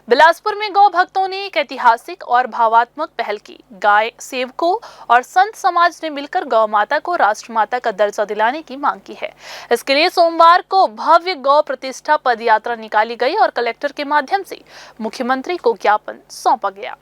बिलासपुर में गौ भक्तों ने एक ऐतिहासिक और भावात्मक पहल की। गाय सेवकों और संत समाज ने मिलकर गौ माता को राष्ट्रमाता का दर्जा दिलाने की मांग की है। इसके लिए सोमवार को भव्य गौ प्रतिष्ठा पद यात्रा निकाली गई और कलेक्टर के माध्यम से मुख्यमंत्री को ज्ञापन सौंपा गया।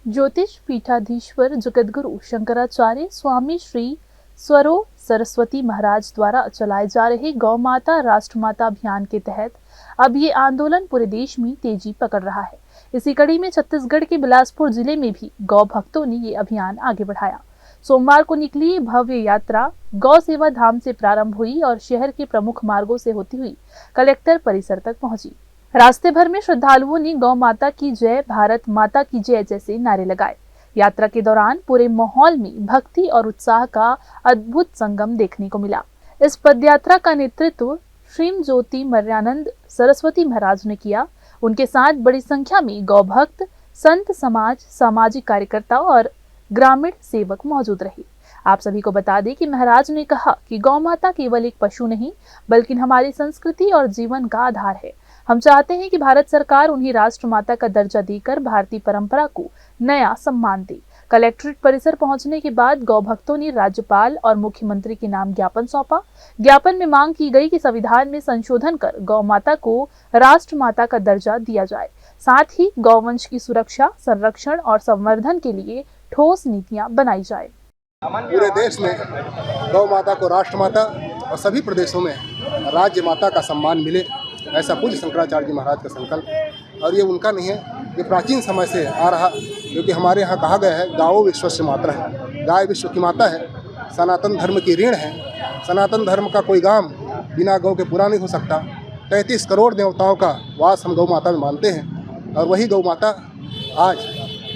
ज्योतिष पीठाधीश्वर जगतगुरु शंकराचार्य स्वामी श्री स्वरो सरस्वती महाराज द्वारा चलाए जा रहे गौ माता राष्ट्रमाता अभियान के तहत अब ये आंदोलन पूरे देश में तेजी पकड़ रहा है। इसी कड़ी में छत्तीसगढ़ के बिलासपुर जिले में भी गौ भक्तों ने ये अभियान आगे बढ़ाया। सोमवार को निकली ये भव्य यात्रा गौ सेवा धाम से प्रारंभ हुई और शहर के प्रमुख मार्गों से होती हुई कलेक्टर परिसर तक पहुंची। रास्ते भर में श्रद्धालुओं ने गौ माता की जय, भारत माता की जय जैसे नारे लगाए। यात्रा के दौरान पूरे माहौल में भक्ति और उत्साह का अद्भुत संगम देखने को मिला। इस पदयात्रा का नेतृत्व श्री ज्योति मर्यानंद सरस्वती महाराज ने किया। उनके साथ बड़ी संख्या में गौ भक्त, संत समाज, सामाजिक कार्यकर्ता और ग्रामीण सेवक मौजूद रहे। आप सभी को बता दें कि महाराज ने कहा कि गौ माता केवल एक पशु नहीं बल्कि हमारी संस्कृति और जीवन का आधार है। हम चाहते हैं कि भारत सरकार उन्हें राष्ट्रमाता का दर्जा देकर भारतीय परंपरा को नया सम्मान दे। कलेक्ट्रेट परिसर पहुंचने के बाद गौ भक्तों ने राज्यपाल और मुख्यमंत्री के नाम ज्ञापन सौंपा। ज्ञापन में मांग की गई कि संविधान में संशोधन कर गौ माता को राष्ट्रमाता का दर्जा दिया जाए। साथ ही गौवंश की सुरक्षा, संरक्षण और संवर्धन के लिए ठोस नीतियां बनाई जाए। पूरे देश में गौ माता को राष्ट्रमाता और सभी प्रदेशों में राज्य माता का सम्मान मिले, ऐसा पूज्य शंकराचार्य जी महाराज का संकल्प। और ये उनका नहीं है, ये प्राचीन समय से आ रहा, क्योंकि हमारे यहाँ कहा गया है गावो विश्वस्य मातरः है। गाय विश्व की माता है, सनातन धर्म की ऋण है। सनातन धर्म का कोई काम बिना गौ के पूरा नहीं हो सकता। 33 करोड़ देवताओं का वास हम गौ माता में मानते हैं। और वही गौ माता आज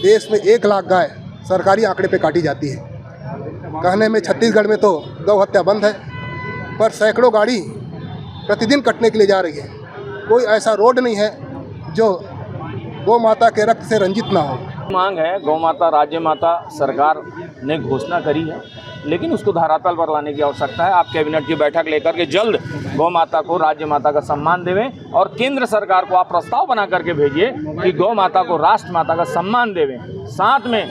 देश में 1 लाख गाय सरकारी आंकड़े पे काटी जाती है। कहने में छत्तीसगढ़ में तो गौ हत्या बंद है, पर सैकड़ों गाड़ी प्रतिदिन कटने के लिए जा रही है। कोई ऐसा रोड नहीं है जो गौ माता के रक्त से रंजित ना हो। मांग है, गौ माता राज्य माता सरकार ने घोषणा करी है, लेकिन उसको धरातल पर लाने की आवश्यकता है। आप कैबिनेट की बैठक लेकर के जल्द गौ माता को राज्य माता का सम्मान देवें और केंद्र सरकार को आप प्रस्ताव बना करके भेजिए कि गौ माता को राष्ट्र माता का सम्मान देवें। साथ में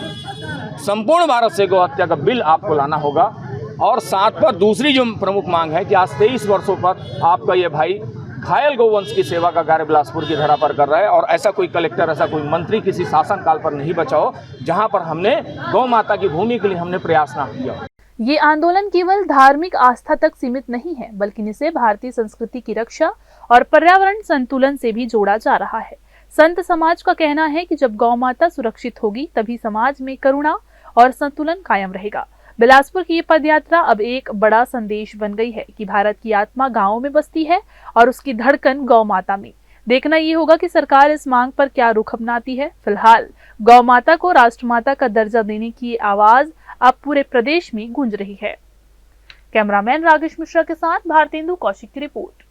संपूर्ण भारत से गौ हत्या का बिल आपको लाना होगा। और साथ पर दूसरी जो प्रमुख मांग है कि आज 23 वर्षों पर आपका ये भाई घायल गौवंश की सेवा का कार्य बिलासपुर की धरा पर कर रहा है और ऐसा कोई कलेक्टर, ऐसा कोई मंत्री किसी शासन काल पर नहीं बचा हो जहां पर हमने गौ माता की भूमि के लिए हमने प्रयास ना किया। ये आंदोलन केवल धार्मिक आस्था तक सीमित नहीं है बल्कि इसे भारतीय संस्कृति की रक्षा और पर्यावरण संतुलन से भी जोड़ा जा रहा है। संत समाज का कहना है कि जब गौ माता सुरक्षित होगी तभी समाज में करुणा और संतुलन कायम रहेगा। बिलासपुर की ये पदयात्रा अब एक बड़ा संदेश बन गई है कि भारत की आत्मा गांवों में बसती है और उसकी धड़कन गौ माता में। देखना ये होगा कि सरकार इस मांग पर क्या रुख अपनाती है। फिलहाल गौ माता को राष्ट्रमाता का दर्जा देने की आवाज अब पूरे प्रदेश में गूंज रही है। कैमरामैन राकेश मिश्रा के साथ भारतेंदु कौशिक की रिपोर्ट।